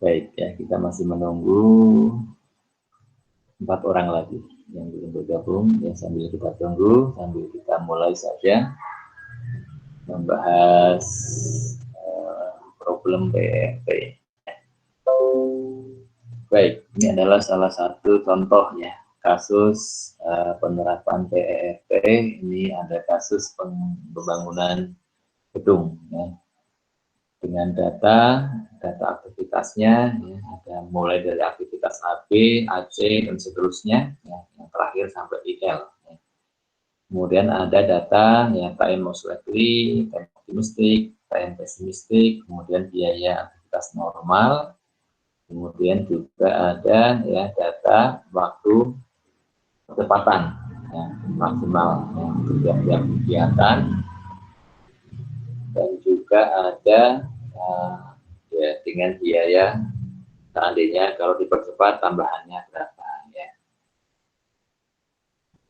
Baik ya, kita masih menunggu 4 orang lagi yang belum bergabung. Ya, sambil kita tunggu, sambil kita mulai saja membahas problem PRP. Baik, ini adalah salah satu contoh ya kasus penerapan PRP. Ini ada kasus pembangunan gedung ya, dengan data aktivitasnya ya, ada mulai dari aktivitas AB, AC dan seterusnya ya, yang terakhir sampai di L ya. Kemudian ada data ya, time most likely, time optimistic, time pessimistic, kemudian biaya aktivitas normal, kemudian juga ada ya data waktu kecepatan ya, maksimal ya, untuk tiap-tiap kegiatan, dan juga ada ya dengan biaya seandainya kalau dipercepat tambahannya berapa ya.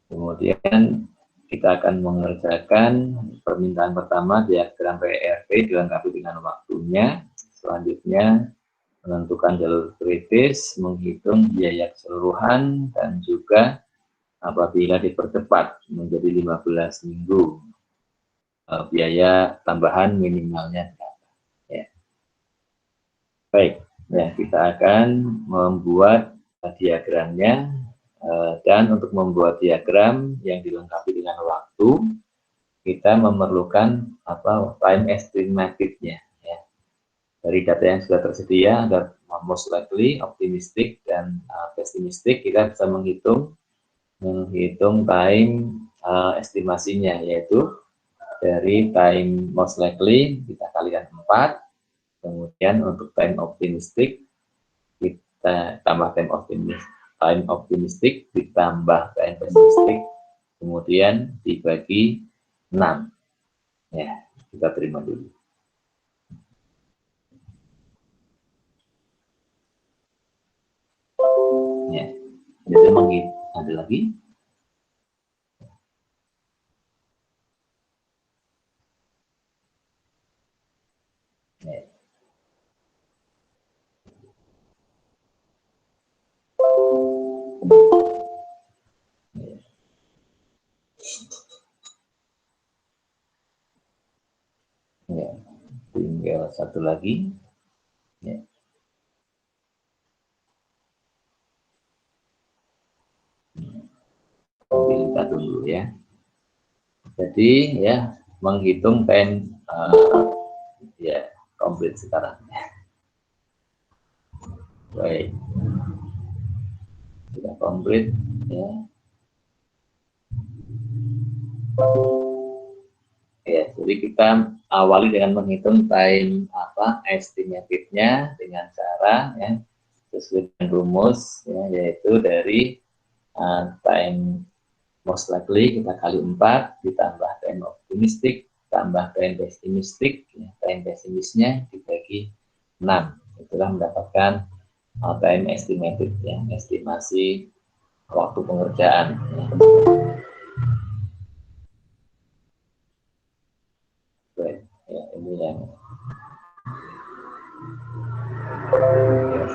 Kemudian kita akan mengerjakan permintaan pertama, diagram PRP dilengkapi dengan waktunya. Selanjutnya menentukan jalur kritis, menghitung biaya keseluruhan, dan juga apabila dipercepat menjadi 15 minggu biaya tambahan minimalnya ya. Baik, ya kita akan membuat diagramnya, dan untuk membuat diagram yang dilengkapi dengan waktu, kita memerlukan time estimated-nya ya. Dari data yang sudah tersedia ada most likely, optimistic, dan pessimistic. Kita bisa menghitung time estimasinya, yaitu dari time most likely kita kalikan 4, kemudian untuk time optimistic kita tambah time optimistic ditambah time pessimistic, kemudian dibagi 6 ya. Kita terima dulu ya. Jadi ada lagi ya. Ya, tinggal satu lagi ya. Kita tunggu ya. Jadi ya menghitung time ya komplit sekarang. Baik, sudah komplit ya. Ya, jadi kita awali dengan menghitung time estimated-nya dengan cara ya sesuai dengan rumus ya, yaitu dari time most likely kita kali 4 ditambah time optimistic tambah time pessimistic ya, time pessimisnya dibagi 6, itulah mendapatkan time estimated ya, estimasi waktu pengerjaan ya. Baik, ya, ini yang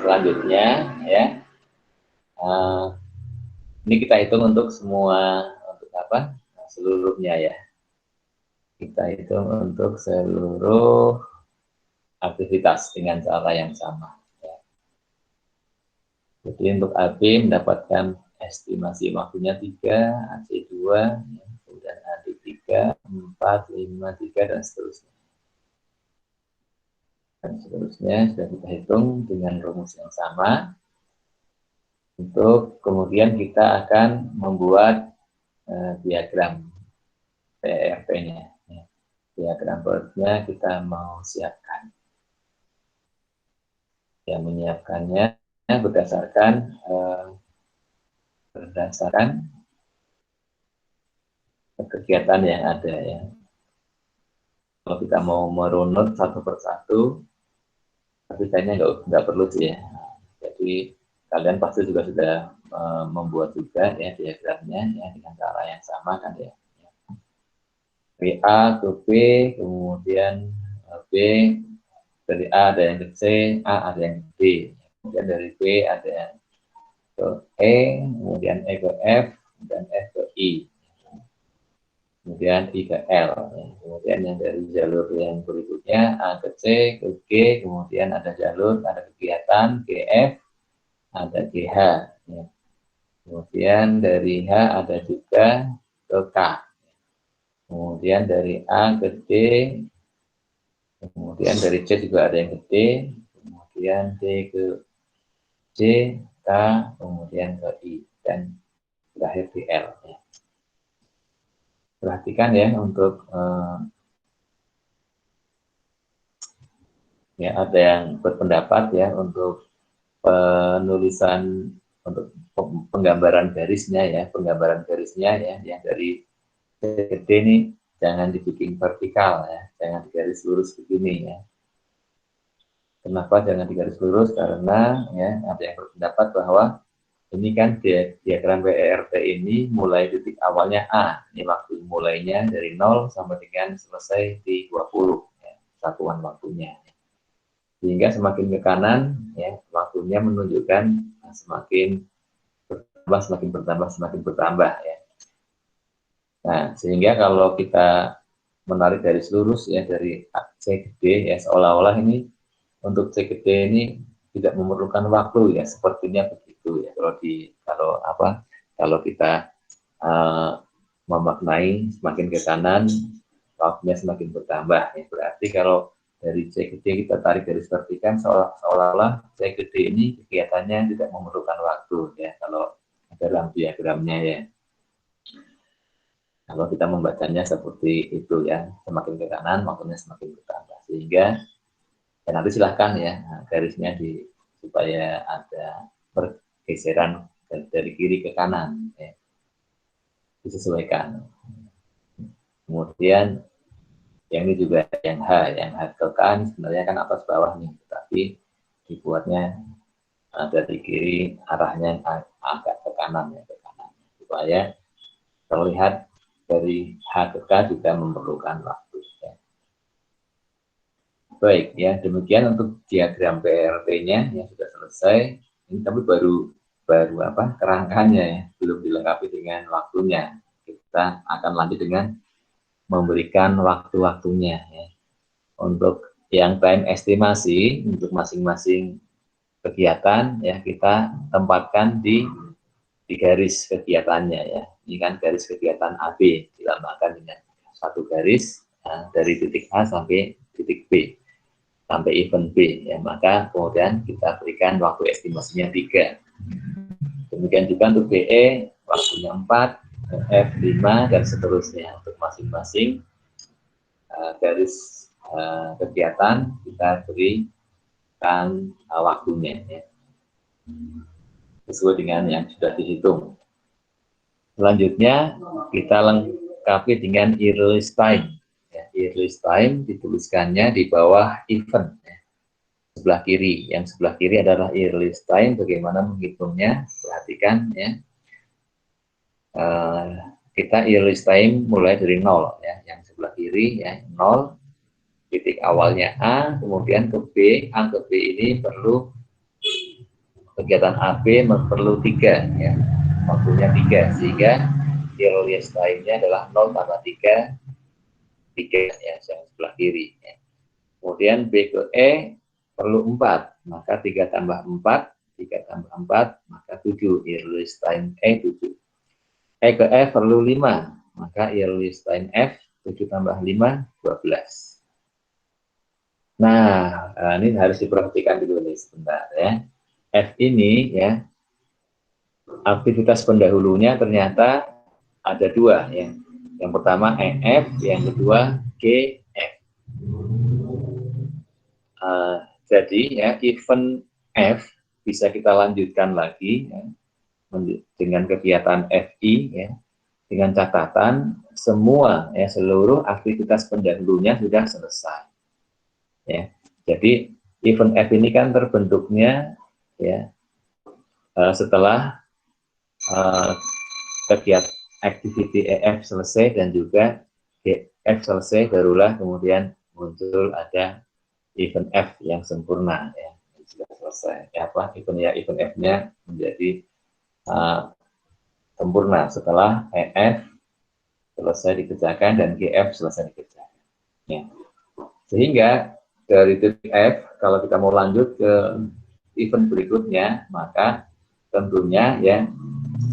selanjutnya ya. Ini kita hitung untuk semua, untuk seluruhnya ya. Kita hitung untuk seluruh aktivitas dengan cara yang sama ya. Jadi untuk AB mendapatkan estimasi waktunya 3, AC 2 ya, kemudian AD 3, 4, 5, 3 dan seterusnya. Dan seterusnya sudah kita hitung dengan rumus yang sama. Untuk kemudian kita akan membuat diagram PRP-nya. Ya. Diagram PRP-nya kita mau siapkan. Yang menyiapkannya berdasarkan kegiatan yang ada ya. Kalau kita mau merunut satu persatu, tapi kayaknya nggak perlu sih ya. Jadi kalian pasti juga sudah membuat juga ya diagramnya ya dengan cara yang sama kan ya. Dari A ke B, kemudian B dari A ada yang ke C, A ada yang ke B, kemudian dari B ada yang ke E, kemudian E ke F, dan F ke I, kemudian I ke L, kemudian yang dari jalur yang berikutnya A ke C, ke G, kemudian ada jalur, ada kegiatan G F, ada GH, ya. Kemudian dari H ada juga ke K, kemudian dari A ke D, kemudian dari C juga ada yang ke D, kemudian D ke C, K, kemudian ke I, dan terakhir di L. Ya. Perhatikan ya untuk ya ada yang berpendapat ya untuk penulisan untuk penggambaran garisnya ya, penggambaran garisnya ya yang dari gede ini jangan dibikin vertikal ya, jangan digaris lurus begini ya. Kenapa jangan digaris lurus? Karena ya ada yang berpendapat bahwa ini kan diagram WERT ini mulai titik awalnya A, ini waktu mulainya dari 0 sampai dengan selesai di 20 ya, satuan waktunya. Sehingga semakin ke kanan ya waktunya menunjukkan semakin bertambah ya. Nah, sehingga kalau kita menarik garis lurus ya dari C gede ya seolah-olah ini untuk C gede ini tidak memerlukan waktu ya sepertinya begitu ya kalau kita memaknai semakin ke kanan waktunya semakin bertambah ya berarti kalau dari C gede kita tarik garis vertikal seolah-olah C gede ini kegiatannya tidak memerlukan waktu ya kalau dalam diagramnya ya. Kalau kita membacanya seperti itu ya, semakin ke kanan waktunya semakin bertambah. Sehingga ya nanti silahkan ya garisnya supaya ada pergeseran dari kiri ke kanan ya, disesuaikan. Kemudian yang ini juga yang H ke K ini sebenarnya kan atas bawah nih, tapi dibuatnya dari kiri arahnya agak ke kanan ya, supaya terlihat dari H ke K juga memerlukan waktu. Ya. Baik, ya demikian untuk diagram PRT-nya yang sudah selesai. Ini tapi baru kerangkanya ya, belum dilengkapi dengan waktunya. Kita akan lanjut dengan memberikan waktu-waktunya. Ya. Untuk yang time estimasi untuk masing-masing kegiatan ya kita tempatkan di garis kegiatannya ya. Ini kan garis kegiatan AB dilambangkan dengan satu garis dari titik A sampai titik B sampai event B ya, maka kemudian kita berikan waktu estimasinya 3. Demikian juga untuk BE waktunya 4, F 5 dan seterusnya untuk masing-masing garis kegiatan kita berikan waktunya ya. Sesuai dengan yang sudah dihitung. Selanjutnya kita lengkapi dengan e-release time. Ya, e-release time dituliskannya di bawah event. Ya. Sebelah kiri, yang sebelah kiri adalah e-release time. Bagaimana menghitungnya? Perhatikan ya. Kita e-release time mulai dari 0 ya. Yang sebelah kiri ya 0, titik awalnya A, kemudian ke B. A ke B ini perlu kegiatan AB perlu 3 ya. Waktunya 3 sehingga e-release time-nya adalah 0 tambah 3 ya, yang sebelah kiri ya. Kemudian B ke E perlu 4, maka 3 tambah 4 maka 7, e-release time E 7. E ke F perlu 5, maka e-release time F 7 tambah 5 12. Nah, ini harus diperhatikan dulu nih sebentar ya. F ini ya aktivitas pendahulunya ternyata ada 2 ya. Yang pertama EF, yang kedua GF. Jadi ya event F bisa kita lanjutkan lagi ya, dengan kegiatan FI ya, dengan catatan semua ya seluruh aktivitas pendahulunya sudah selesai. Ya, jadi event F ini kan terbentuknya ya setelah kegiatan activity EF selesai dan juga GF selesai, barulah kemudian muncul ada event F yang sempurna ya, sudah selesai. Event F-nya menjadi sempurna setelah EF selesai dikerjakan dan GF selesai dikerjakan. Ya. Sehingga dari titik F, kalau kita mau lanjut ke event berikutnya, maka tentunya ya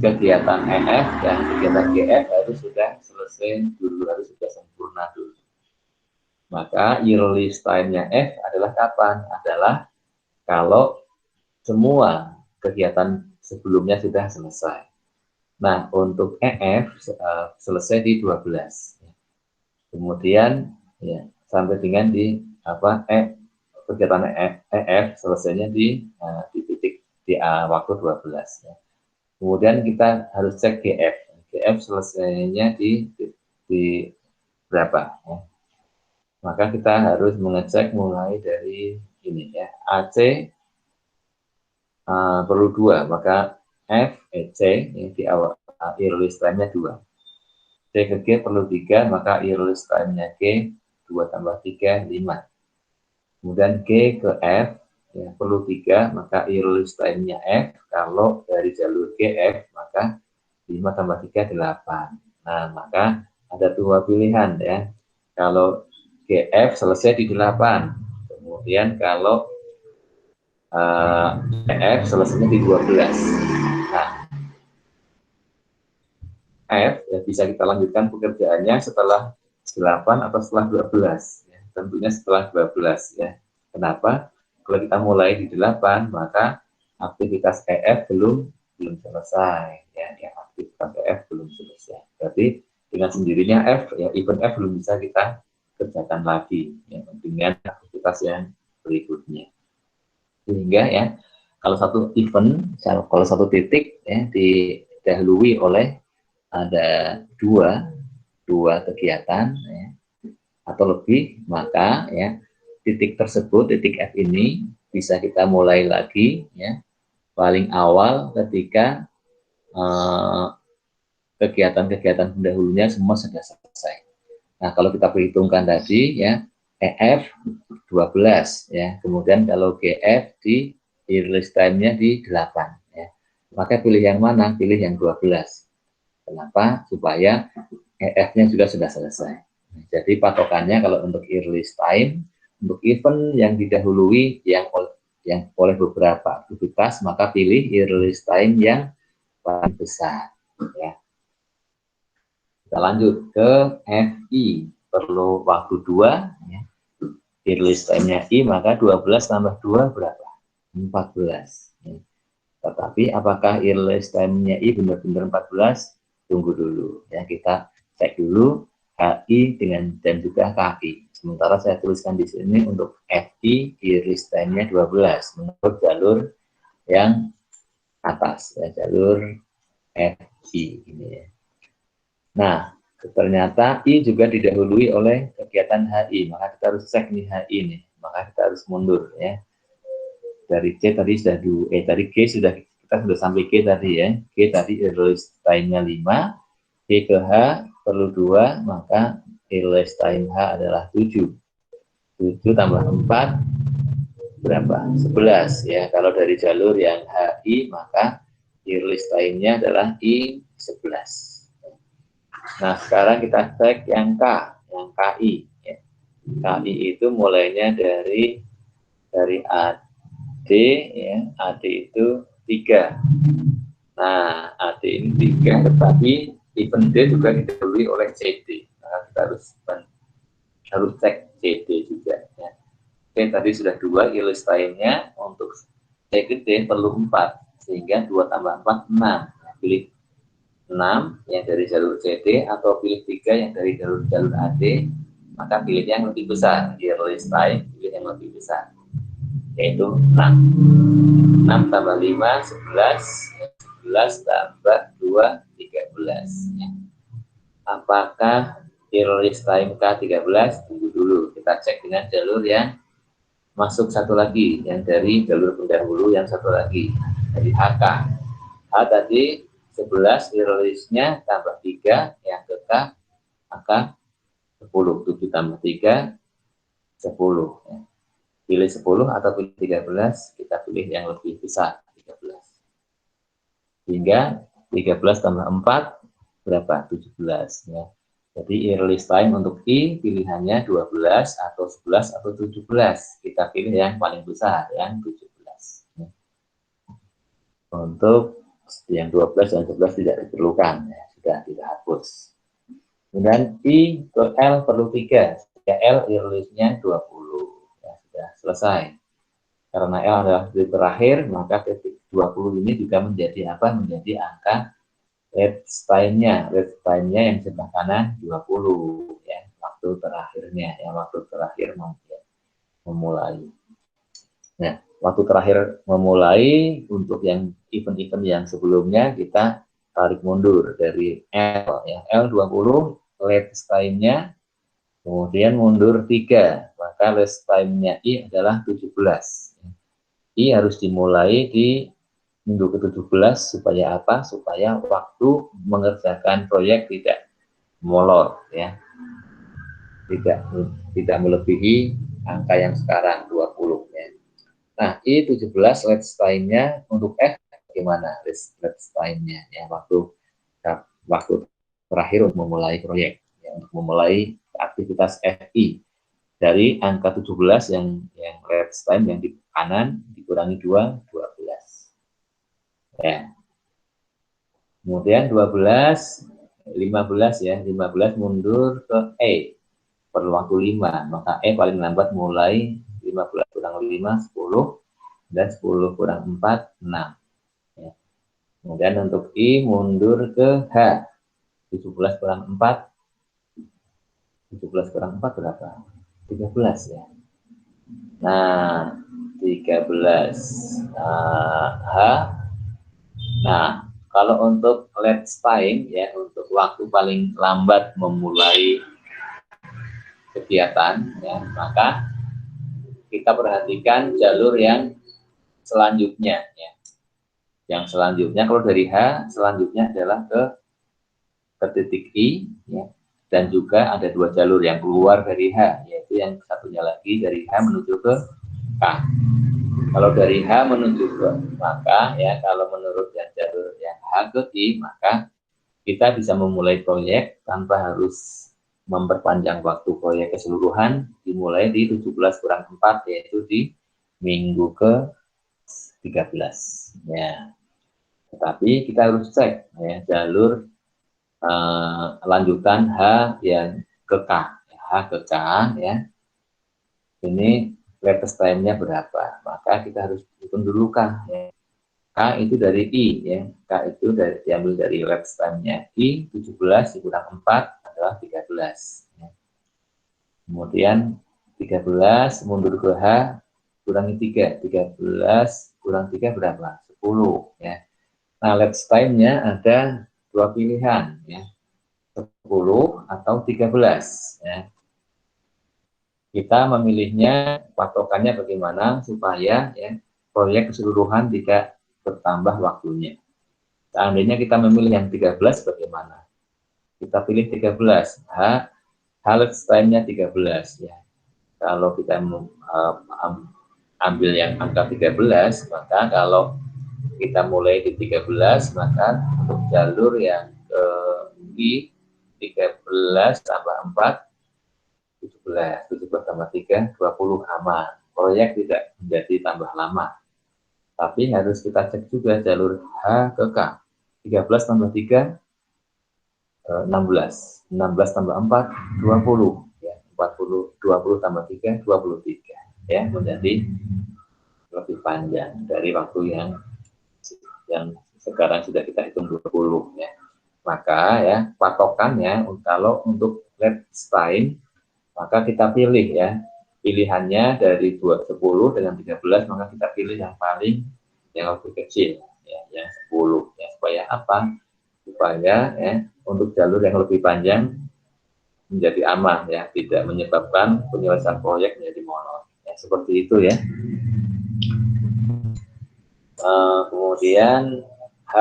kegiatan EF dan kegiatan GF harus sudah selesai dulu, harus sudah sempurna dulu. Maka yearly time-nya F adalah kapan? Adalah kalau semua kegiatan sebelumnya sudah selesai. Nah, untuk EF selesai di 12. Kemudian ya, sampai dengan di kegiatan EF selesainya di titik di waktu 12 ya. Kemudian kita harus cek GF. GF selesainya di berapa ya. Maka kita harus mengecek mulai dari ini ya. AC perlu 2, maka C ini di awal early time-nya 2. C ke G perlu 3, maka early time-nya G 2 tambah 3, 5. Kemudian G ke F ya, perlu 3, maka early time-nya F kalau dari jalur GF maka 5 tambah 3, 8. Nah, maka ada 2 pilihan ya. Kalau GF selesai di 8. Kemudian kalau F selesainya di 12. Nah, F ya, bisa kita lanjutkan pekerjaannya setelah 8 atau setelah 12. Ya. Tentunya setelah 12 ya. Kenapa? Kalau kita mulai di 8, maka aktivitas EF belum selesai. Ya, aktivitas EF belum selesai. Berarti dengan sendirinya F, ya event F belum bisa kita kerjakan lagi ya, dengan aktivitas yang berikutnya. Sehingga ya kalau satu event, kalau satu titik ya didahului oleh ada dua kegiatan ya, atau lebih, maka ya titik tersebut, titik F ini bisa kita mulai lagi ya paling awal ketika kegiatan-kegiatan pendahulunya semua sudah selesai. Nah, kalau kita perhitungkan tadi ya EF 12 ya. Kemudian kalau GF di release time-nya di 8 ya. Maka pilih yang mana? Pilih yang 12. Kenapa? Supaya EF-nya juga sudah selesai. Jadi patokannya kalau untuk release time, untuk event yang didahului yang oleh beberapa aktivitas, maka pilih release time yang paling besar ya. Kita lanjut ke FI, perlu waktu 2 ya. Release time-nya I, maka 12 tambah 2 berapa? 14 ya. Tetapi apakah release time-nya I benar-benar 14? Tunggu dulu ya, kita cek dulu HI dan juga KI. Sementara saya tuliskan di sini untuk FI release time-nya 12 menurut jalur yang atas ya, jalur FI ini ya. Nah, ternyata I juga didahului oleh kegiatan HI, maka kita harus cek nih HI nih, maka kita harus mundur ya. Dari C tadi sudah tadi G sudah kita sudah sampai G tadi ya. G tadi release time-nya 5, G ke H perlu 2, maka release time H adalah 7. 7 tambah 4 berapa? 11 ya. Kalau dari jalur yang HI maka release time-nya adalah I 11. Nah, sekarang kita cek yang K, yang KI. Ya. KI itu mulainya dari AD, ya. AD itu 3. Nah, AD ini 3, tetapi event D juga didahului oleh CD. Nah, kita harus cek CD juga. Ya. Oke, tadi sudah 2, release time-nya untuk C ke D perlu 4, sehingga 2 tambah 4, 6. Nah, pilih 6 yang dari jalur CD atau pilih 3 yang dari jalur AD, maka pilih yang lebih besar. Di release time pilih yang lebih besar, yaitu 6. 6 tambah 5, 11. 11 tambah 2, 13 ya. Apakah release time K13? Tunggu dulu, kita cek dengan jalur yang masuk satu lagi, yang dari jalur pendahulu yang satu lagi, dari AK. A tadi 11, release-nya tambah 3, yang ke K, maka 10. 7 tambah 3, 10. Ya. pilih 10 atau pilih 13, kita pilih yang lebih besar, 13. Sehingga 13 tambah 4, berapa? 17. Ya. Jadi release time untuk I pilihannya 12 atau 11 atau 17. Kita pilih yang paling besar, yang 17. Ya. Untuk yang 12 dan 11 tidak diperlukan, ya. Sudah kita hapus. Kemudian I ke L perlu 3. L release-nya 20. Ya, sudah selesai. Karena L adalah titik terakhir, maka titik 20 ini juga menjadi apa? Menjadi angka red time-nya. Red time-nya yang sebelah kanan 20. Ya, waktu terakhirnya. Yang waktu terakhir memulai. Nah, waktu terakhir memulai untuk yang event-event yang sebelumnya kita tarik mundur dari L. Ya, L20, latest time-nya, kemudian mundur 3. Maka latest time-nya I adalah 17. I harus dimulai di minggu ke-17 supaya apa? Supaya waktu mengerjakan proyek tidak molor, ya. Tidak melebihi angka yang sekarang 20, ya. Nah, I 17 let's time-nya untuk F bagaimana? Let's time-nya, ya, waktu terakhir untuk memulai proyek, ya, untuk memulai aktivitas FI dari angka 17 yang let's time yang di kanan dikurangi 2, 12. Ya. Kemudian 12, 15 ya, 15 mundur ke E. Perlu waktu 5, maka E paling lambat mulai 15 kurang 5, 10, dan 10 kurang 4, 6. Ya. Kemudian untuk I mundur ke H. 17 kurang 4, 17 kurang 4 berapa? 13 ya. Nah, 13 H. Nah, kalau untuk let's time ya, untuk waktu paling lambat memulai kegiatan ya, maka kita perhatikan jalur yang selanjutnya ya. Yang selanjutnya kalau dari H, selanjutnya adalah ke titik I ya. Dan juga ada 2 jalur yang keluar dari H, yaitu yang satunya lagi dari H menuju ke K. Kalau dari H menuju ke, maka ya kalau menurut jalur yang H ke I, maka kita bisa memulai proyek tanpa harus memperpanjang waktu proyek keseluruhan, dimulai di 17 kurang 4, yaitu di minggu ke-13. Ya. Tetapi kita harus cek ya, jalur lanjutan H yang ke K. H ke K ya. Ini latest time-nya berapa? Maka kita harus hitung dulu K. Ya. K itu dari I ya. K itu diambil dari latest time-nya. I 17 dikurang 4 adalah 13. Ya. Kemudian 13 mundur ke H kurangi 3. 13 kurang 3 berapa? 10 ya. Nah, latest time-nya ada 2 pilihan ya. 10 atau 13 ya. Kita memilihnya patokannya bagaimana supaya ya proyek keseluruhan tidak bertambah waktunya. Seandainya kita memilih yang 13 bagaimana? Kita pilih 13. Latest time-nya 13 ya. Kalau kita ambil yang angka 13, maka kalau kita mulai di 13, maka untuk jalur yang I 13 tambah 4 17 tambah 3 20 aman. Proyek tidak menjadi tambah lama. Tapi harus kita cek juga jalur H ke K. 13 tambah 3 16. 16 tambah 4 20 ya. 20 tambah 3 23 ya, menjadi lebih panjang dari waktu yang sekarang sudah kita hitung 20 ya. Maka ya patokannya kalau untuk let's time, maka kita pilih ya, pilihannya dari 10 dengan 13, maka kita pilih yang lebih kecil ya, yang 10 ya. Supaya apa? Supaya ya untuk jalur yang lebih panjang menjadi aman ya, tidak menyebabkan penyelesaian proyek menjadi molor ya, seperti itu ya. Kemudian H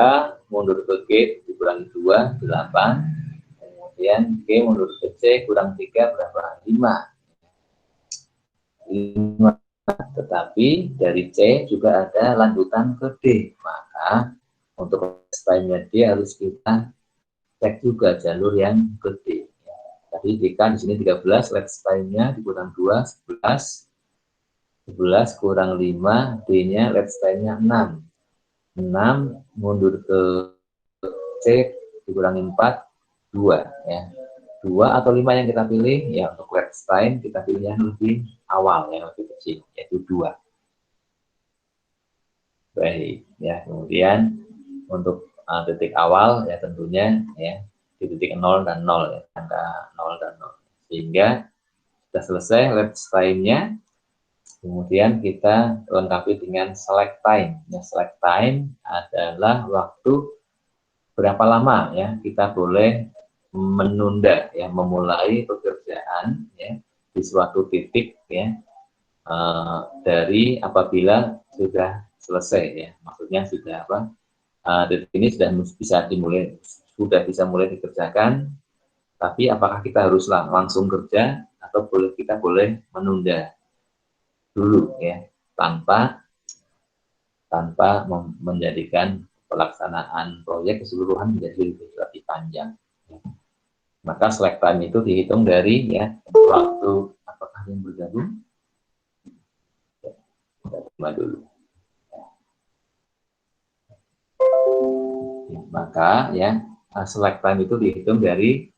mundur ke G dikurangi 2, 8. Kemudian G mundur ke C kurang 3 berapa? 5. tetapi dari C juga ada lanjutan ke D, maka untuk time-nya D harus kita cek juga jalur yang ke D. Tadi D kan di sini 13, let's time-nya dikurang 2, 11, 11 kurang 5, D-nya let's time-nya 6. 6 mundur ke C dikurangi 4, 2 ya. 2 atau 5 yang kita pilih ya. Untuk let's time kita pilih yang lebih awal, yang lebih kecil, yaitu 2. Baik ya. Kemudian untuk titik awal ya tentunya ya di titik 0 dan 0 ya, angka 0 dan 0. Sehingga sudah selesai let's time-nya. Kemudian kita lengkapi dengan select time. Ya, select time adalah waktu berapa lama ya kita boleh menunda ya, memulai pekerjaan ya di suatu titik ya, dari apabila sudah selesai ya, maksudnya sudah apa, titik ini sudah bisa mulai dikerjakan, tapi apakah kita harus langsung kerja atau kita boleh menunda dulu ya, tanpa menjadikan pelaksanaan proyek keseluruhan menjadi lebih panjang. Maka select time itu dihitung dari ya waktu, apakah yang bergabung? Kita terima dulu. Maka ya select time itu dihitung dari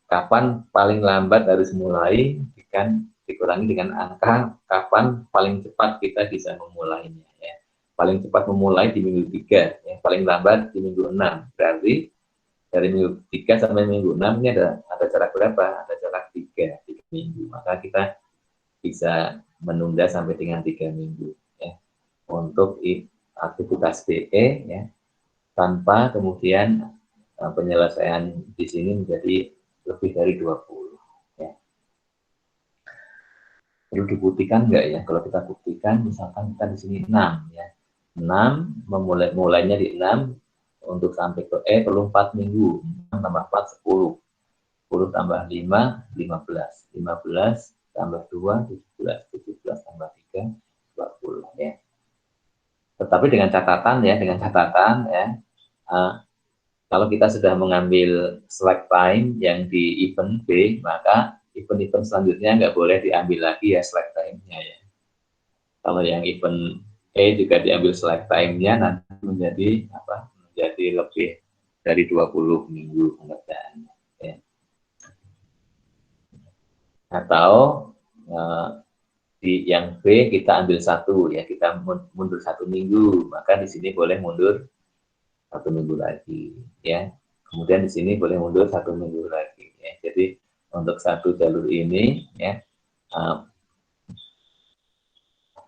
kapan paling lambat harus mulai, dikurangi dengan angka kapan paling cepat kita bisa memulainya ya. Paling cepat memulai di minggu 3 ya, paling lambat di minggu 6. Berarti dari minggu 3 sampai minggu 6 ini ada jarak berapa? Ada jarak 3 minggu. Maka kita bisa menunda sampai dengan 3 minggu ya untuk aktivitas DE ya, tanpa kemudian penyelesaian di sini menjadi lebih dari 20 ya. Perlu dibuktikan enggak ya? Kalau kita buktikan misalkan kita di sini 6 ya. 6 mulainya di 6 untuk sampai ke E perlu 4 minggu. 6 tambah 4 10. 10 tambah 5 15. 15 tambah 2 17. 17 tambah 3 20 ya. Tetapi dengan catatan ya, kalau kita sudah mengambil select time yang di event B, maka event-event selanjutnya nggak boleh diambil lagi ya select time-nya ya. Kalau yang event E juga diambil select time-nya, nanti menjadi lebih dari 20 minggu pengerjaannya ya. Atau di yang B kita ambil 1 ya, kita mundur 1 minggu, maka di sini boleh mundur 1 minggu lagi ya. Kemudian di sini boleh mundur 1 minggu lagi ya. Jadi untuk satu jalur ini ya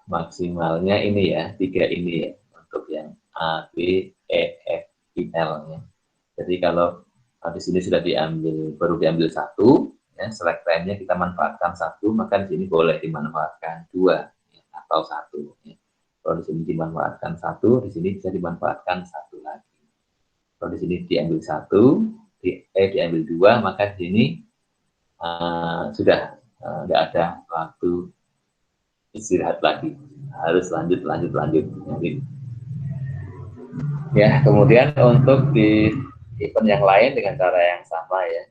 maksimalnya ini ya, 3 ini ya, untuk yang A, B, E, F, I, L ya. Jadi kalau di sini sudah baru diambil 1 ya, select time-nya kita manfaatkan 1, maka di sini boleh dimanfaatkan 2 ya, atau 1 ya. Kalau di sini dimanfaatkan 1, di sini bisa dimanfaatkan 1 lagi. Kalau di sini diambil 1, diambil 2, maka di sini sudah nggak ada waktu istirahat lagi, harus lanjut. Ya, kemudian untuk di event yang lain dengan cara yang sama ya,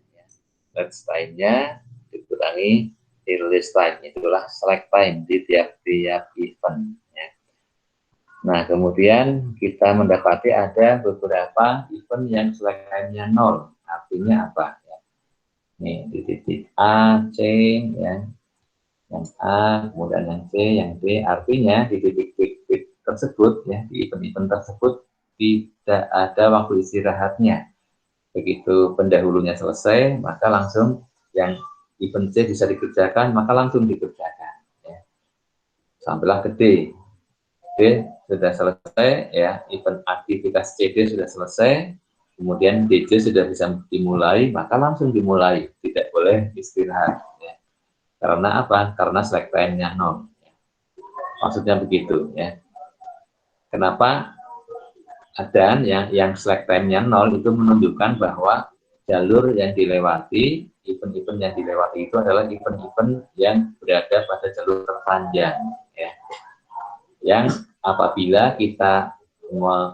let's time-nya dikurangi di release time, itulah select time di tiap-tiap event ya. Nah, kemudian kita mendapati ada beberapa event yang select time-nya 0. Artinya apa? Ya. Nih, di titik A, C, ya. Yang A, kemudian yang C, yang D. Artinya di titik-titik tersebut, ya, di event-event tersebut tidak ada waktu istirahatnya. Begitu pendahulunya selesai, maka langsung yang event C bisa dikerjakan, maka langsung dikerjakan. Ya. Sampailah ke D. D sudah selesai ya, event aktivitas CD sudah selesai, kemudian DJ sudah bisa dimulai, maka langsung dimulai, tidak boleh istirahat ya. Karena apa? Karena select time-nya 0 ya. Maksudnya begitu ya. Kenapa? Dan yang select time-nya 0 itu menunjukkan bahwa jalur yang dilewati, event-event yang dilewati itu adalah event-event yang berada pada jalur terpanjang yang apabila kita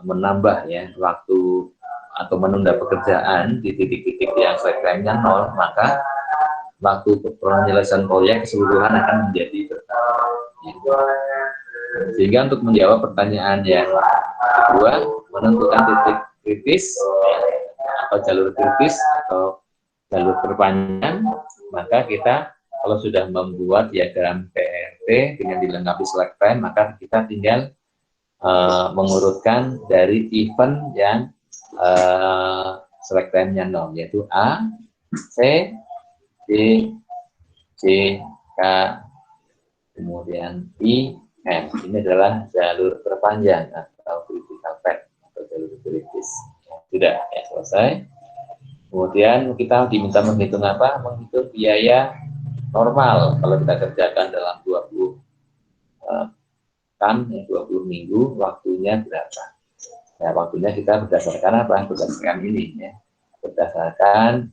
menambah ya waktu atau menunda pekerjaan di titik-titik yang slack time-nya 0, maka waktu penyelesaian proyek keseluruhan akan menjadi bertambah. Sehingga untuk menjawab pertanyaan yang kedua, menentukan titik kritis atau jalur kritis atau jalur terpanjang, maka kita kalau sudah membuat diagram PRT dengan dilengkapi slack time, maka kita tinggal mengurutkan dari event yang slack time-nya 0, yaitu A, C, D, C, K, kemudian I, F. Ini adalah jalur terpanjang atau critical path atau jalur kritis. Sudah ya, selesai. Kemudian kita diminta menghitung apa? Menghitung biaya normal kalau kita kerjakan dalam 20 ya, 20 minggu, waktunya berapa? Nah, waktunya kita berdasarkan apa? Berdasarkan ini ya. Berdasarkan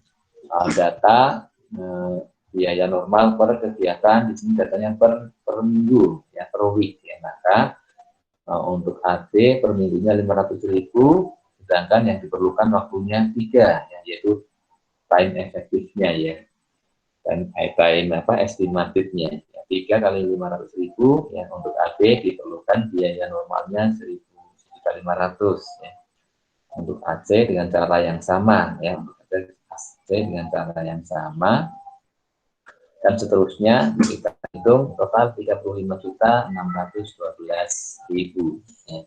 data biaya normal per kegiatan, di sini datanya per minggu ya, per week ya. Maka untuk AD per minggunya 500.000, sedangkan yang diperlukan waktunya 3 ya, yaitu time efektifnya ya, dan time estimatifnya ya, 3 kali 500.000 ya. Untuk AD diperlukan biaya normalnya 1.500 ya. Untuk AC dengan cara yang sama ya, untuk AC dengan cara yang sama, dan seterusnya kita hitung total 35.612.000 ya,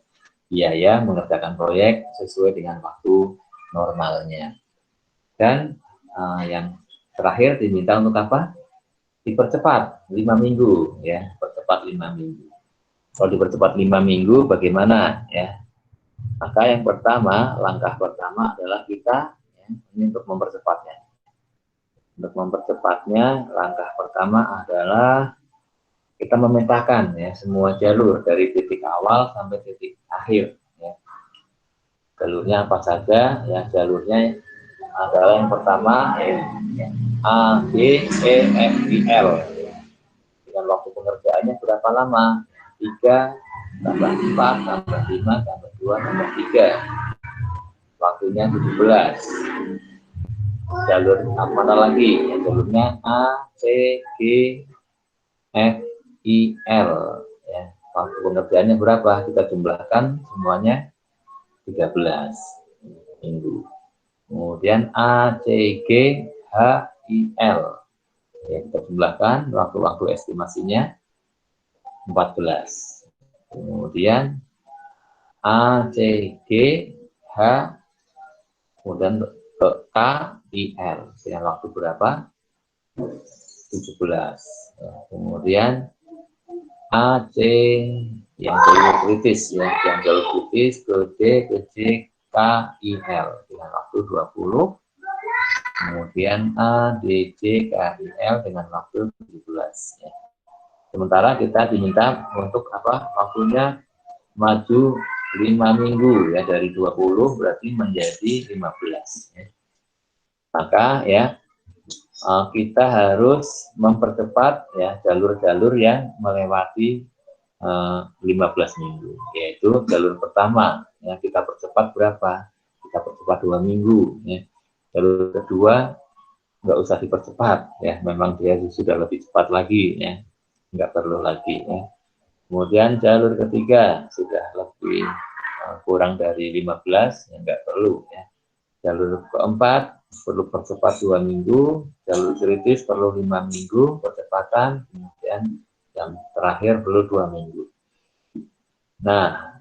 biaya mengerjakan proyek sesuai dengan waktu normalnya. Dan yang terakhir diminta untuk apa? Dipercepat 5 minggu ya, percepat 5 minggu. Kalau dipercepat 5 minggu bagaimana ya? Maka yang pertama, langkah pertama adalah kita ya, ini untuk mempercepatnya. Untuk mempercepatnya, langkah pertama adalah kita memetakan ya semua jalur dari titik awal sampai titik akhir. Ya. Jalurnya apa saja? Ya, jalurnya adalah yang pertama ya, A, B, E, F, I, L. Dengan waktu pengerjaannya berapa lama? 3 tambah 4 tambah 5 tambah 2 tambah 3. Waktunya 17. Jalur mana lagi? Ya, jalurnya A, C, G, F, I, L. Ya, waktu pengerjaannya berapa? Kita jumlahkan semuanya 13 minggu. Kemudian A, C, G, H, I, L. Ya, kita jumlahkan waktu-waktu estimasinya 14. Kemudian A, C, G, H, kemudian ke K, I, L. Dengan waktu berapa? 17. Ya, kemudian A, C, yang jalur kritis, ya, yang jalur kritis ke D, ke C, K, I, L. Dengan waktu 20. Kemudian A, D, C, K, I, L dengan waktu 17. Ya. Sementara kita diminta untuk apa? Waktunya maju 5 minggu ya, dari 20 berarti menjadi 15 ya. Maka ya kita harus mempercepat ya jalur-jalur yang melewati 15 minggu, yaitu jalur pertama ya, kita percepat berapa? Kita percepat 2 minggu ya. Jalur kedua nggak usah dipercepat ya, memang dia sudah lebih cepat lagi ya, nggak perlu lagi ya. Kemudian jalur ketiga sudah lebih kurang dari 15 ya, nggak perlu ya. Jalur keempat perlu percepat 2 minggu, jalur kritis perlu 5 minggu percepatan, kemudian yang terakhir perlu 2 minggu. Nah,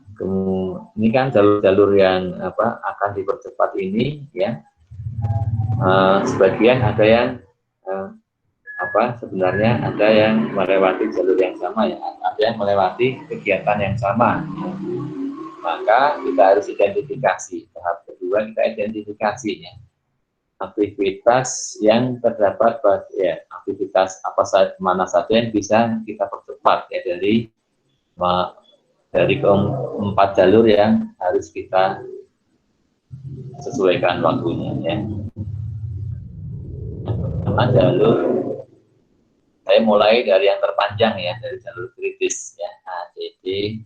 ini kan jalur-jalur yang akan dipercepat ini ya. Sebagian ada yang sebenarnya ada yang melewati jalur yang sama ya, ada yang melewati kegiatan yang sama. Maka kita harus identifikasi. Tahap kedua kita identifikasinya. Aktivitas yang terdapat ya, aktivitas mana saja yang bisa kita percepat ya, dari keempat jalur yang harus kita sesuaikan waktunya ya. Pertama jalur, saya mulai dari yang terpanjang ya, dari jalur kritis ya, A, C, D,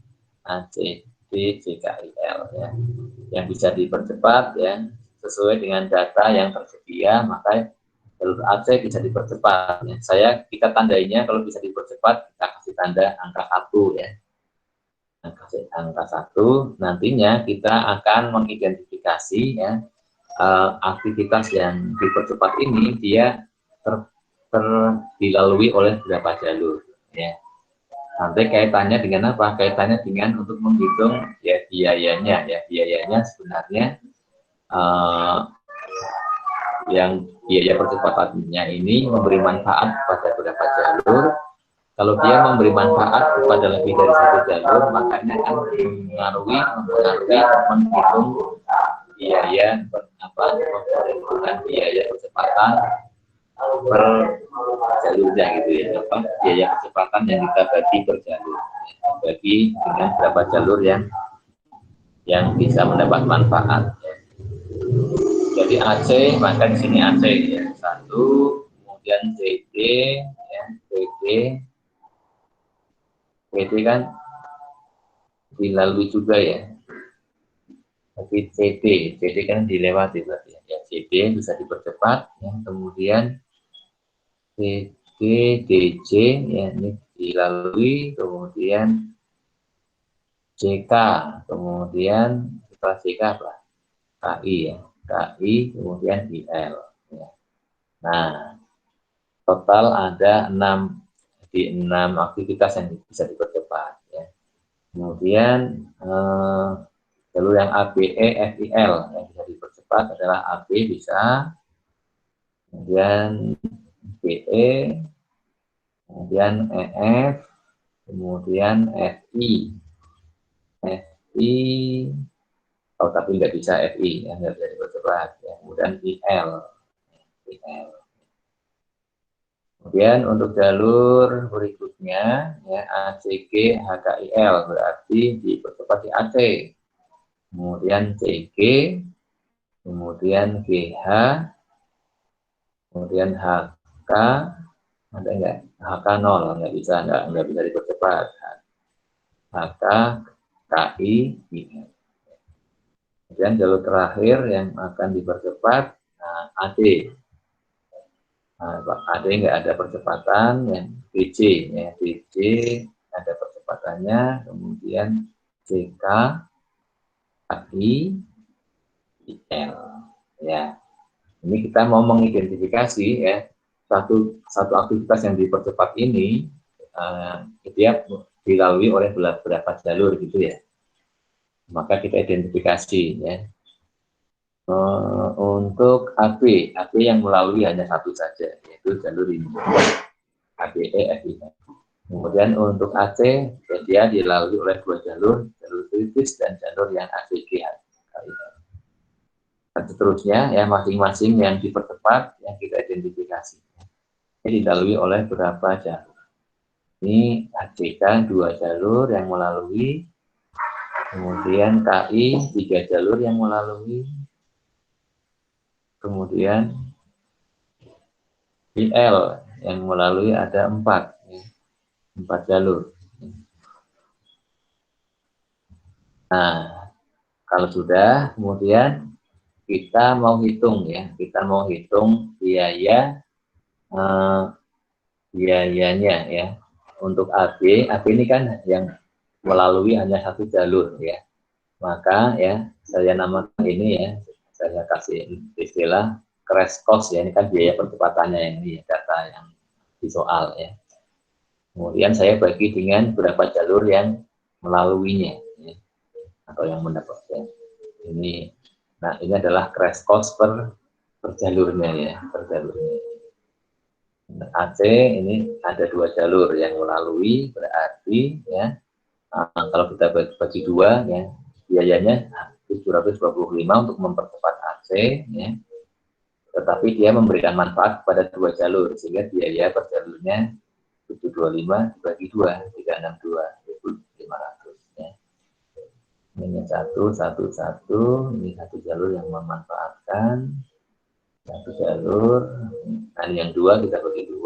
AC, B, JKIL ya. Yang bisa dipercepat ya sesuai dengan data yang tersedia, maka jalur AC bisa dipercepat ya. Kita tandainya kalau bisa dipercepat kita kasih tanda angka 1 ya. Kasih angka 1, nantinya kita akan mengidentifikasi ya aktivitas yang dipercepat ini dia dilalui oleh berapa jalur ya. Nanti kaitannya dengan apa? Kaitannya dengan untuk menghitung ya biayanya ya. Biayanya sebenarnya yang biaya percepatannya ini memberi manfaat pada beberapa jalur. Kalau dia memberi manfaat kepada lebih dari satu jalur, makanya akan mempengaruhi menghitung biaya perhitungan biaya percepatan per jalurnya gitu ya, biaya kecepatan yang kita bagi per jalur, bagi dengan berapa jalur yang bisa mendapat manfaat. Jadi AC, maka di sini AC ya, 1, kemudian CD ya, CD kan dilalui juga ya. Tapi CD kan dilewati berarti ya. CD bisa dipercepat ya, kemudian CD, DJ ya ini dilalui, kemudian CK, kemudian setelah CK apa? KI ya, KI kemudian IL ya. Nah, total ada 6 aktivitas yang bisa dipercepat ya. Kemudian jalur yang ABE, FIL yang bisa dipercepat adalah AB bisa, kemudian BE, kemudian EF, kemudian FI, oh tapi nggak bisa FI, ya, nggak bisa dipercepat, ya. Kemudian IL. Kemudian untuk jalur berikutnya, ya ACG, HKIL, berarti dipercepat di AC. Kemudian CG, kemudian GH, kemudian HK, ada nggak? HK 0, nggak bisa dipercepat. HK, KI, IL. Kemudian jalur terakhir yang akan dipercepat, AD. AD nggak ada percepatan, yang DJ, ya DJ ada percepatannya, kemudian CK, KI, IL. Ya, ini kita mau mengidentifikasi ya satu aktivitas yang dipercepat ini dia dilalui oleh berapa jalur gitu ya. Maka kita identifikasi ya. Untuk AB yang melalui hanya satu saja, yaitu jalur ini, ABE, FI. Kemudian untuk AC, dia dilalui oleh 2 jalur kritis dan jalur yang ACG. Dan seterusnya, ya masing-masing yang dipercepat, yang kita identifikasi. Ini dilalui oleh berapa jalur. Ini ACK 2 jalur yang melalui, kemudian KI 3 jalur yang melalui, kemudian IL yang melalui ada 4 jalur. Nah, kalau sudah, kemudian kita mau hitung ya, biayanya ya. Untuk AB ini kan yang melalui hanya satu jalur ya. Maka ya saya namakan ini ya, saya kasih istilah crash cost ya, ini kan biaya percepatannya ini ya, data yang di soal ya. Kemudian saya bagi dengan berapa jalur yang melaluinya ya, atau yang mendapatkan ini. Nah ini adalah crash cost per jalurnya ya, per jalurnya. AC ini ada 2 jalur yang melalui, berarti ya kalau kita bagi 2 ya biayanya 725 untuk mempercepat AC ya. Tetapi dia memberikan manfaat pada 2 jalur sehingga biaya per jalurnya 725 dibagi 2, 362, 1.500 ya. Ini satu, ini satu jalur yang memanfaatkan, satu jalur. Nah yang 2 kita bagi 2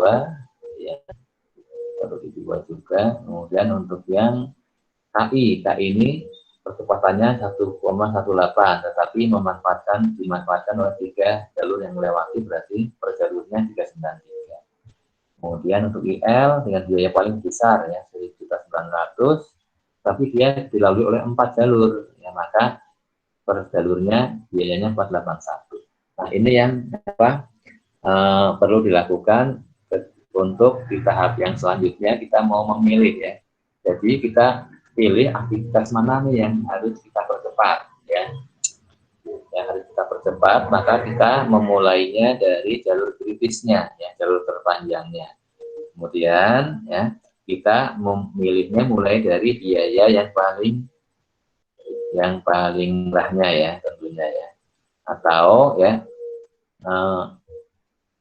ya, kita bagi 2 juga. Kemudian untuk yang KI ini percepatannya 1,18, tetapi dimanfaatkan oleh 3 jalur yang melewati, berarti per jalurnya 393. Kemudian untuk IL dengan biaya paling besar ya 1.900, tapi dia dilalui oleh 4 jalur, ya maka per jalurnya biayanya 481. Nah ini yang perlu dilakukan untuk di tahap yang selanjutnya kita mau memilih ya. Jadi kita pilih aktivitas mana nih yang harus kita percepat ya. Yang harus kita percepat, maka kita memulainya dari jalur kritisnya ya, jalur terpanjangnya. Kemudian ya kita memilihnya mulai dari biaya yang paling murahnya ya tentunya ya. Atau ya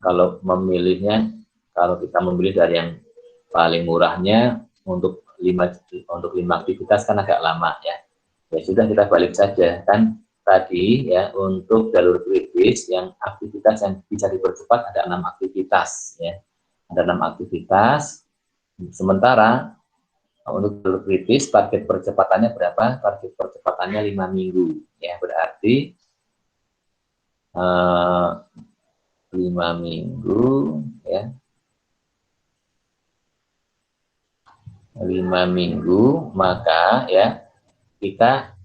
kalau kita memilih dari yang paling murahnya untuk 5 aktivitas kan agak lama ya. Ya sudah, kita balik saja kan tadi ya, untuk jalur kritis yang aktivitas yang bisa dipercepat ada 6 aktivitas ya. Ada 6 aktivitas. Sementara untuk jalur kritis target percepatannya berapa? Target percepatannya 5 minggu ya, berarti 5 minggu ya. 5 minggu, maka ya kita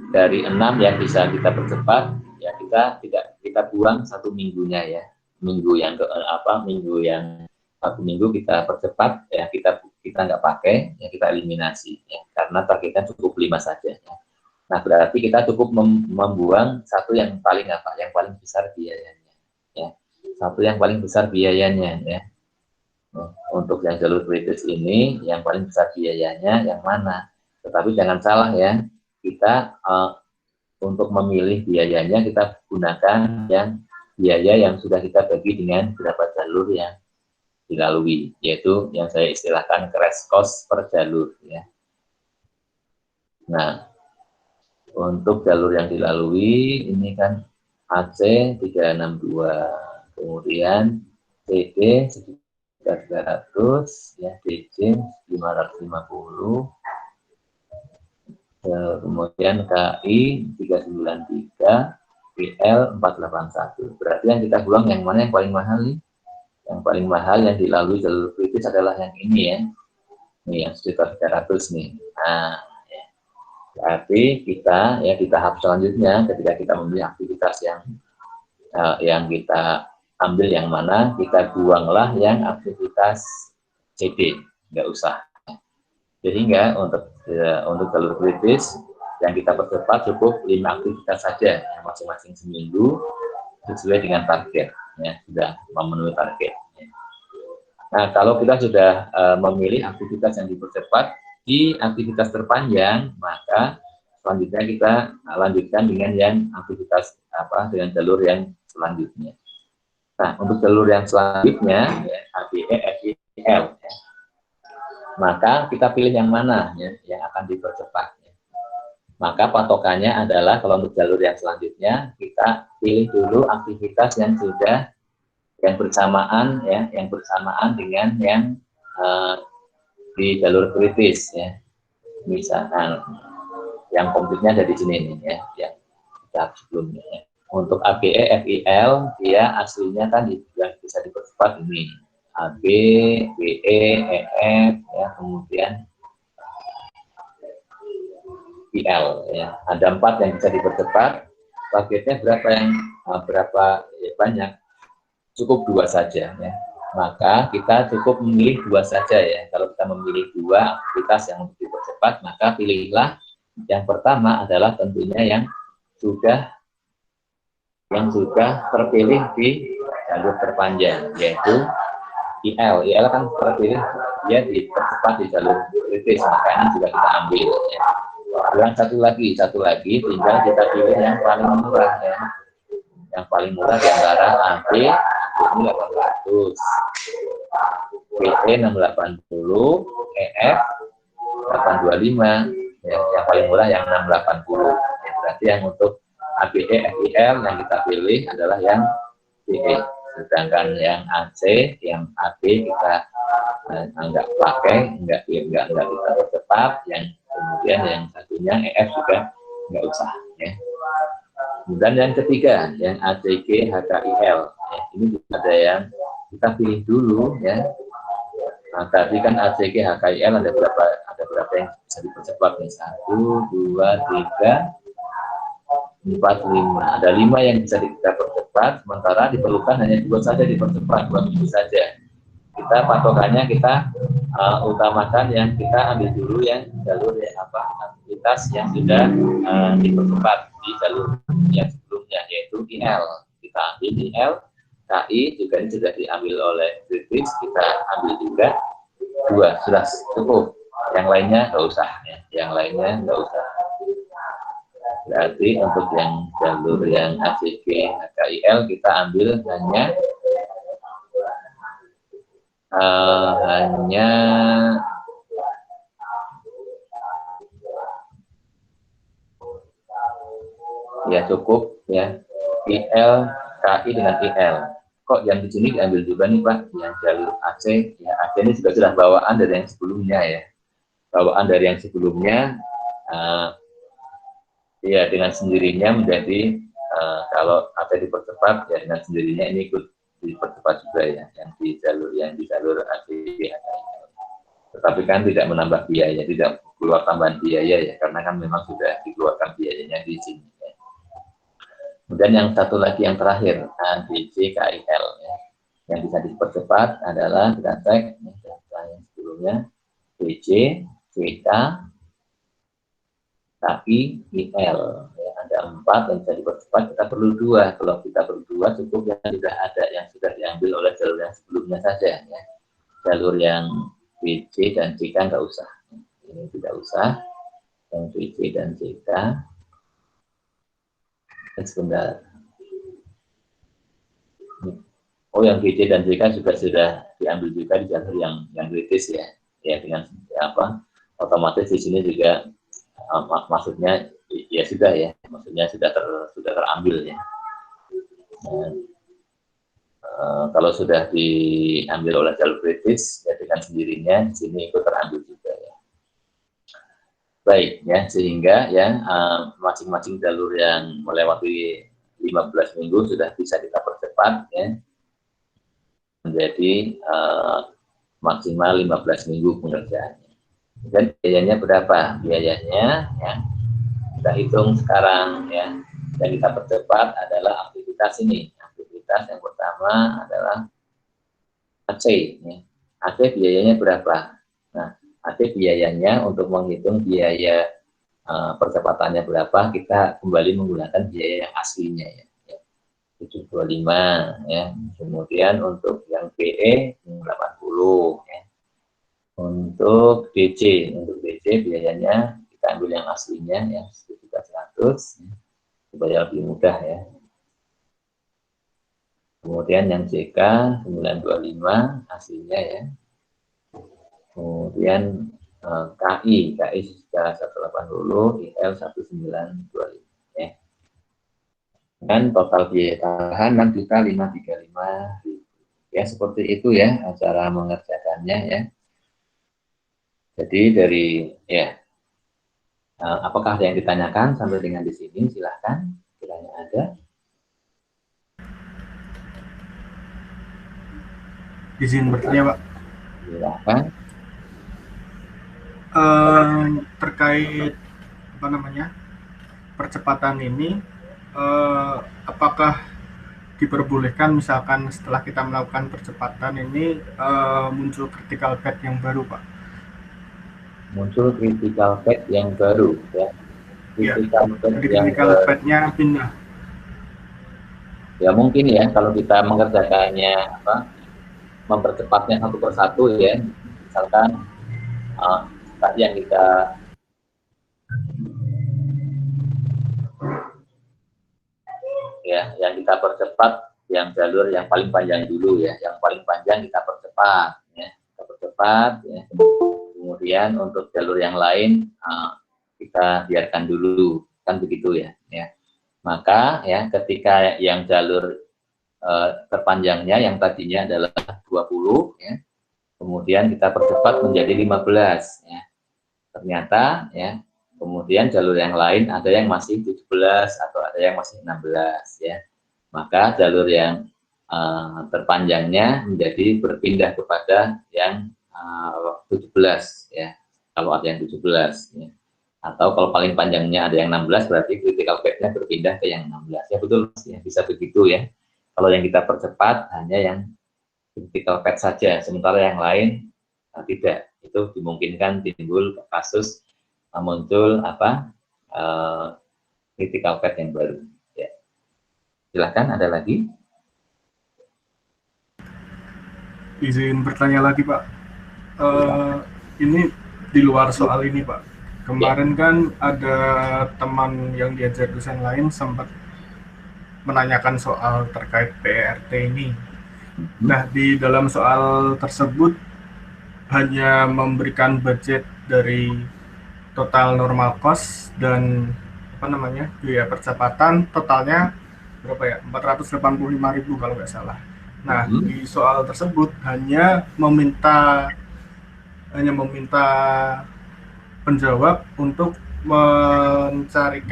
dari 6 yang bisa kita percepat ya, kita buang 1 minggunya ya. Minggu yang 1 minggu kita percepat ya, kita nggak pakai ya, kita eliminasi ya, karena targetnya cukup 5 saja ya. Nah berarti kita cukup membuang satu yang paling besar biayanya ya, satu yang paling besar biayanya ya. Untuk yang jalur kritis ini yang paling besar biayanya yang mana? Tetapi jangan salah ya, kita untuk memilih biayanya kita gunakan yang biaya yang sudah kita bagi dengan beberapa jalur yang dilalui, yaitu yang saya istilahkan crash cost per jalur ya. Nah untuk jalur yang dilalui ini kan AC 362, kemudian CD 300 ya, DC 550, kemudian KI 393, PL 481. Berarti yang kita buang yang mana yang paling mahal nih? Yang paling mahal yang dilalui jalur kritis adalah yang ini ya. Ini yang sekitar 300 nih. Nah, ya. Berarti kita ya di tahap selanjutnya ketika kita memilih aktivitas yang kita ambil yang mana, kita buanglah yang aktivitas CD, nggak usah. Jadi enggak, untuk jalur kritis yang kita percepat cukup 5 aktivitas saja, masing-masing seminggu sesuai dengan target, ya sudah memenuhi target. Nah kalau kita sudah memilih aktivitas yang dipercepat di aktivitas terpanjang, maka selanjutnya kita lanjutkan dengan yang aktivitas dengan jalur yang selanjutnya. Nah, untuk jalur yang selanjutnya, ya, ABE, FIL, ya, maka kita pilih yang mana ya, yang akan dipercepat. Ya. Maka patokannya adalah kalau untuk jalur yang selanjutnya, kita pilih dulu aktivitas yang sudah yang bersamaan dengan yang di jalur kritis ya. Misalkan yang komplitnya ada di sini nih ya, yang tahap sebelumnya. Ya. Untuk ABE, FIL, dia aslinya kan yang bisa dipercepat ini. AB, BE, EF, ya, kemudian IL. Ya. Ada 4 yang bisa dipercepat. Targetnya berapa ya, banyak? Cukup 2 saja. Ya. Maka kita cukup memilih 2 saja ya. Kalau kita memilih 2 aktivitas yang untuk dipercepat, maka pilihlah yang pertama adalah tentunya yang sudah terpilih di jalur terpanjang, yaitu IL. IL kan terpilih dia dipercepat di jalur kritis, maka ini juga kita ambil. Ya. Dan satu lagi, tinggal kita pilih yang paling murah ya. Yang paling murah di antara AB ini 800, BE 680, EF 825, ya, yang paling murah yang 680. Ya, berarti yang untuk ABE, FIL yang kita pilih adalah yang BE. Sedangkan yang AC, yang AB kita nggak pakai, nggak kita percepat, yang kemudian yang satunya EF juga nggak usah ya. Kemudian yang ketiga yang ACG HKIL ya, ini juga ada yang kita pilih dulu ya. Nah, tadi kan ACG HKIL ada berapa yang bisa dipercepat nih, 1, 2, 3, 4, 5. Ada 5 yang bisa kita percepat, sementara diperlukan hanya 2 saja dipercepat, 2 minggu saja. Kita patokannya kita utamakan yang kita ambil dulu yang jalur aktivitas yang sudah dipercepat di jalur yang sebelumnya, yaitu IL. Kita ambil IL, KI juga ini sudah diambil oleh kritis, kita ambil juga 2, sudah cukup. Yang lainnya nggak usah ya, yang lainnya nggak usah. Berarti untuk yang jalur yang ACG HKIL kita ambil hanya ya cukup ya IL, KI dengan IL. Kok yang di sini diambil juga nih Pak, yang jalur AC ya, AC ini juga sudah bawaan dari yang sebelumnya ya, bawaan dari yang sebelumnya ya dengan sendirinya menjadi kalau AC dipercepat ya dengan sendirinya ini ikut dipercepat juga ya yang di jalur AC. Tetapi kan tidak menambah biaya, tidak keluar tambahan biaya ya, karena kan memang sudah dikeluarkan biayanya di sini. Ya. Kemudian yang satu lagi yang terakhir, ADC KIL ya. Yang bisa dipercepat adalah kita cek data yang sebelumnya DC, CK, KI, IL. Ya, ada 4 yang bisa dipercepat, kita perlu 2. Kalau kita perlu 2 cukup yang sudah ada, yang sudah diambil oleh jalur yang sebelumnya saja ya. Jalur yang BC dan CK nggak usah, ini tidak usah. Yang BC dan CK sebentar. Oh, yang BC dan CK juga sudah diambil juga di jalur yang kritis ya, ya dengan otomatis di sini juga maksudnya ya sudah ya, maksudnya sudah terambil ya. Kalau sudah diambil oleh jalur kritis ya dengan sendirinya di sini ikut terambil juga ya. Baik ya, sehingga ya masing-masing jalur yang melewati 15 minggu sudah bisa kita percepat ya menjadi maksimal 15 minggu pengerjaannya. Dan biayanya berapa? Biayanya ya kita hitung sekarang ya. Yang kita percepat adalah aktivitas ini. Aktivitas yang pertama adalah AC. Ya. AC biayanya berapa? Nah, AC biayanya untuk menghitung biaya percepatannya berapa, kita kembali menggunakan biaya yang aslinya ya. 725 ya. Kemudian untuk yang PE 80 ya. Untuk DC biayanya kita ambil yang aslinya yang 1.100 supaya lebih mudah ya. Kemudian yang CK 925 aslinya ya. Kemudian KI sekitar 180, IL 1925 ya. Dan total biaya tambahan 6.535.000. Ya seperti itu ya cara mengerjakannya ya. Jadi dari ya apakah ada yang ditanyakan sampai dengan di sini? Silahkan, kiranya ada. Izin bertanya Pak. Silahkan. Terkait percepatan ini, apakah diperbolehkan misalkan setelah kita melakukan percepatan ini muncul critical path yang baru Pak? Muncul critical path yang baru ya. Critical path-nya pindah. Ya mungkin ya kalau kita mengerjakannya mempercepatnya satu persatu ya, misalkan yang kita percepat yang jalur yang paling panjang dulu ya, yang paling panjang kita percepat ya, ya. Kemudian untuk jalur yang lain kita biarkan dulu, kan begitu ya. Maka ya ketika yang jalur terpanjangnya yang tadinya adalah 20 ya, kemudian kita percepat menjadi 15 ya. Ternyata ya Kemudian jalur yang lain ada yang masih 17 atau ada yang masih 16 ya. Maka jalur yang terpanjangnya menjadi berpindah kepada yang 17 ya. Kalau ada yang 17 ya. Atau kalau paling panjangnya ada yang 16 berarti critical path-nya berpindah ke yang 16. Ya betul ya, bisa begitu ya. Kalau yang kita percepat hanya yang critical path saja, sementara yang lain tidak. Itu dimungkinkan timbul kasus muncul critical path yang baru. Ya. Silahkan ada lagi. Izin bertanya lagi Pak. Ini di luar soal ini Pak. Kemarin kan ada teman yang diajar dosen lain sempat menanyakan soal terkait PERT ini. Nah, di dalam soal tersebut hanya memberikan budget dari total normal cost dan biaya percepatan totalnya berapa ya? 485.000 kalau nggak salah. Nah, di soal tersebut hanya meminta penjawab untuk mencari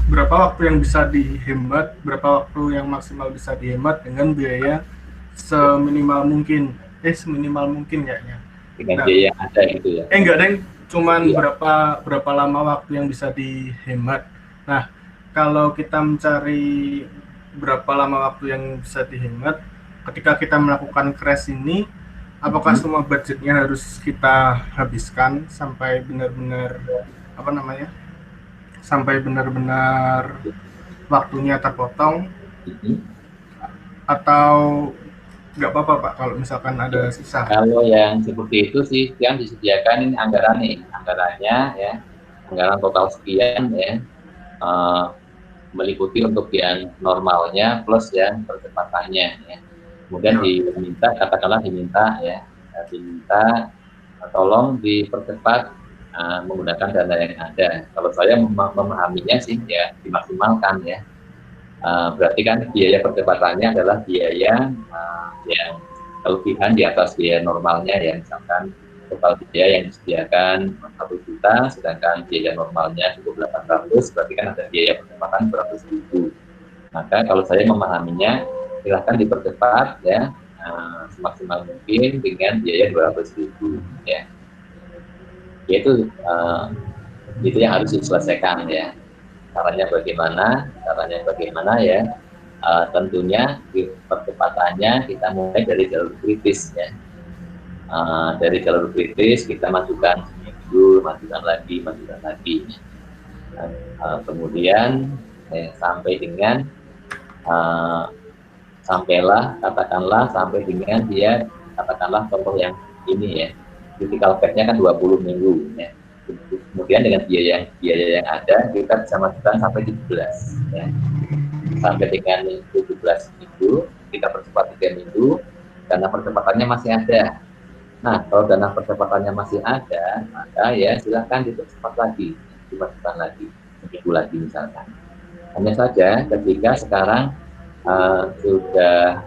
berapa waktu yang bisa dihemat, berapa waktu yang maksimal bisa dihemat dengan biaya seminimal mungkin kayaknya. Dengan biaya yang ada gitu ya. Enggak deh, cuman berapa lama waktu yang bisa dihemat. Nah, kalau kita mencari berapa lama waktu yang bisa dihemat, ketika kita melakukan crash ini, apakah semua budgetnya harus kita habiskan sampai benar-benar waktunya terpotong, atau nggak apa-apa Pak kalau misalkan ada sisa? Kalau yang seperti itu sih yang disediakan ini anggarannya ya, anggaran total sekian ya, meliputi untuk yang normalnya plus yang percepatannya ya. Kemudian diminta tolong dipercepat menggunakan dana yang ada. Kalau saya memahaminya sih ya dimaksimalkan ya. Berarti kan biaya percepatannya adalah biaya yang kelebihan di atas biaya normalnya ya, misalkan total biaya yang disediakan 1 juta, sedangkan biaya normalnya cukup 800, berarti kan ada biaya percepatan 100.000. Maka kalau saya memahaminya, silahkan dipercepat ya, semaksimal mungkin dengan biaya 200.000 ya. Itu yang harus diselesaikan ya. Caranya bagaimana ya? Tentunya percepatannya kita mulai dari jalur kritis ya. Dari jalur kritis kita majukan seminggu, majukan lagi. Kemudian sampai dengan sampai dengan dia katakanlah contoh yang ini ya, critical path-nya kan 20 minggu ya. Kemudian dengan biaya yang ada kita bisa majukan sampai 17 ya. Sampai dengan 17 minggu kita percepat 3 minggu karena percepatannya masih ada. Nah, kalau dana percepatannya masih ada, maka ya silahkan dipercepat lagi, dimasukkan lagi, seminggu lagi misalkan. Hanya saja ketika sekarang sudah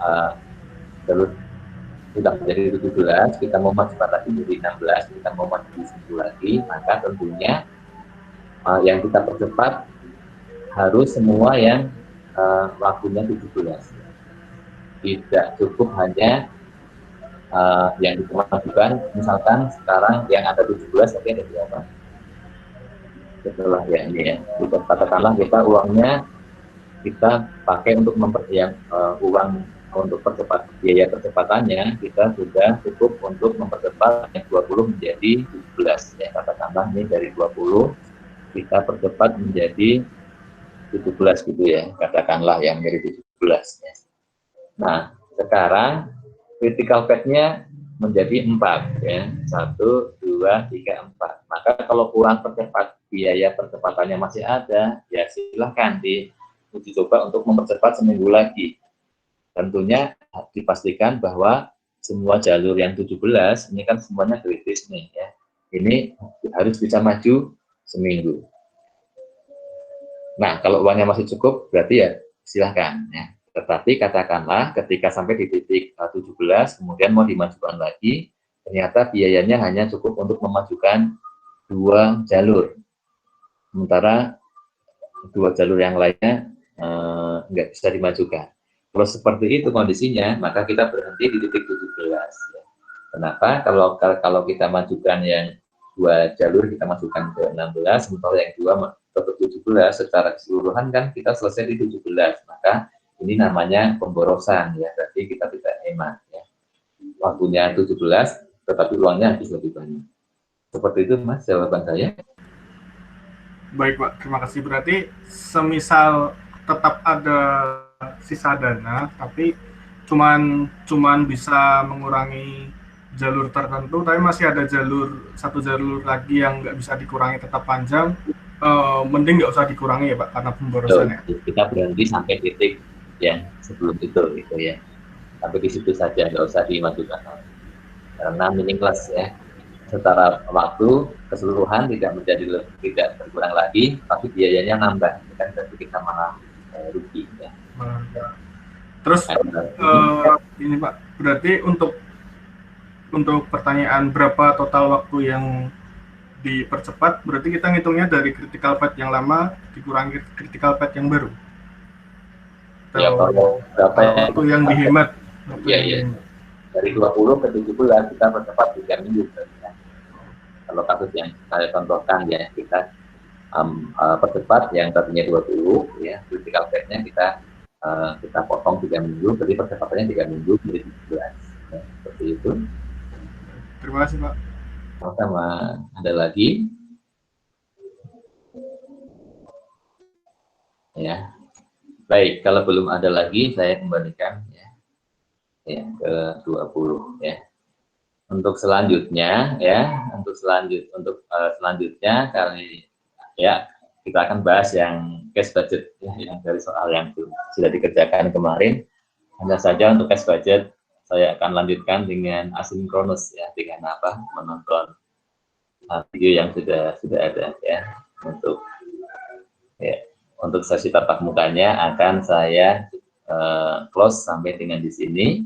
menjadi 17, kita mau masukkan lagi menjadi 16, kita mau masukkan seminggu lagi, maka tentunya yang kita percepat harus semua yang waktunya 17. Tidak cukup hanya yang dimajukan, misalkan sekarang yang ada 17 tapi ada berapa? Setelah ya ini ya, katakanlah kita uangnya kita pakai untuk uang untuk biaya percepatannya kita sudah cukup untuk mempercepat yang 20 menjadi 17 ya, katakanlah ini dari 20 kita percepat menjadi 17 gitu ya, katakanlah yang menjadi 17 ya. Nah, sekarang critical path-nya menjadi 4 ya. 1, 2, 3, 4. Maka kalau kurang biaya percepatannya masih ada, ya silahkan diuji coba untuk mempercepat seminggu lagi. Tentunya dipastikan bahwa semua jalur yang 17 ini kan semuanya kritis nih ya. Ini harus bisa maju seminggu. Nah, kalau uangnya masih cukup berarti ya silahkan ya. Tetapi katakanlah ketika sampai di titik 17 kemudian mau dimajukan lagi, ternyata biayanya hanya cukup untuk memajukan 2 jalur, sementara 2 jalur yang lainnya nggak bisa dimajukan. Kalau seperti itu kondisinya, maka kita berhenti di titik 17. Kenapa? Kalau kita majukan yang 2 jalur, kita masukkan ke 16, sementara yang 2 ke 17, secara keseluruhan kan kita selesai di 17. Maka ini namanya pemborosan ya, berarti kita tidak hemat ya. Waktunya 17, tetapi uangnya habis lebih banyak. Seperti itu Mas jawaban saya. Baik Pak, terima kasih. Berarti semisal tetap ada sisa dana, tapi cuman bisa mengurangi jalur tertentu, tapi masih ada satu jalur lagi yang nggak bisa dikurangi, tetap panjang, mending nggak usah dikurangi ya Pak, karena pemborosan ya. Kita berhenti sampai titik yang sebelum itu gitu ya. Sampai di situ saja, nggak usah dimajukan. Karena meaningless ya. Secara waktu keseluruhan tidak berkurang lagi, tapi biayanya nambah, kan berarti kita malah rugi ya. Terus ini Pak, berarti untuk pertanyaan berapa total waktu yang dipercepat, berarti kita ngitungnya dari critical path yang lama dikurangi critical path yang baru. Ya, kalau waktu yang dihemat. Iya. Dari 20 ke 17 kita percepat 3 minggu. Kalau kasus yang saya contohkan ya, kita percepat yang tadinya 20 ya, critical path-nya kita potong 3 minggu, jadi percepatannya 3 minggu jadi 17 ya, seperti itu. Terima kasih Pak. Sama ada lagi ya. Baik, kalau belum ada lagi saya kembalikan ya ke 20 ya. Untuk selanjutnya selanjutnya kali ya kita akan bahas yang cash budget ya, yang dari soal yang sudah dikerjakan kemarin. Hanya saja untuk cash budget saya akan lanjutkan dengan asinkronus ya, dengan menonton video yang sudah ada ya. Untuk sesi tatap mukanya akan saya close sampai dengan di sini.